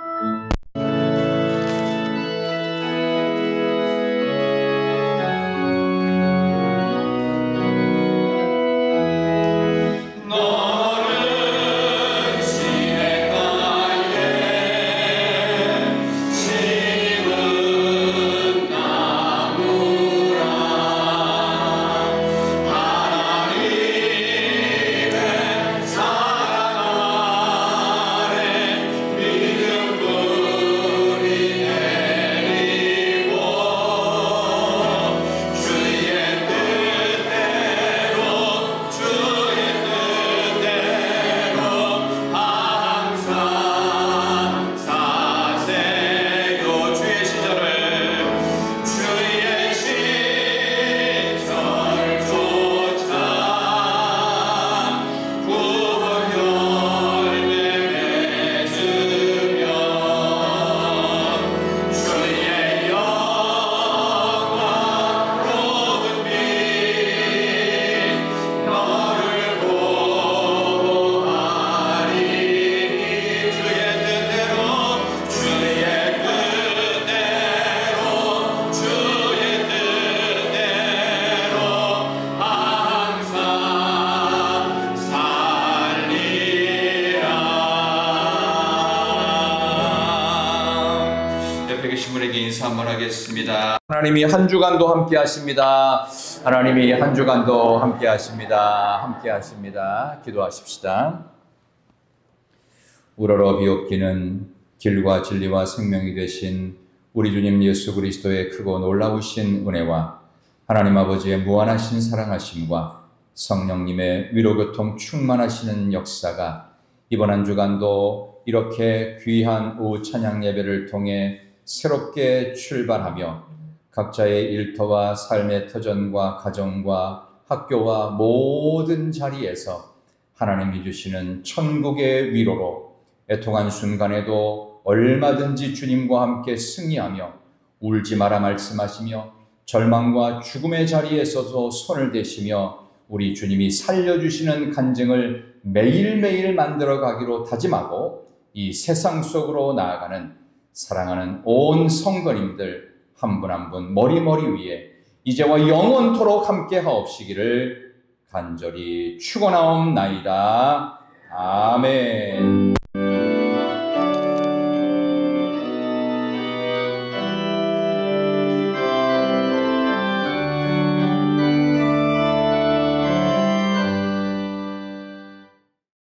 하나님이 한 주간도 함께 하십니다. 하나님이 한 주간도 함께 하십니다. 함께 하십니다. 기도하십시다. 우러러 비옵기는 길과 진리와 생명이 되신 우리 주님 예수 그리스도의 크고 놀라우신 은혜와 하나님 아버지의 무한하신 사랑하심과 성령님의 위로교통 충만하시는 역사가 이번 한 주간도 이렇게 귀한 오후 찬양 예배를 통해 새롭게 출발하며 각자의 일터와 삶의 터전과 가정과 학교와 모든 자리에서 하나님이 주시는 천국의 위로로 애통한 순간에도 얼마든지 주님과 함께 승리하며 울지 마라 말씀하시며 절망과 죽음의 자리에서도 손을 대시며 우리 주님이 살려주시는 간증을 매일매일 만들어가기로 다짐하고 이 세상 속으로 나아가는 사랑하는 온 성도님들 한 분 한 분 머리머리 위에 이제와 영원토록 함께 하옵시기를 간절히 축원하옵나이다. 아멘.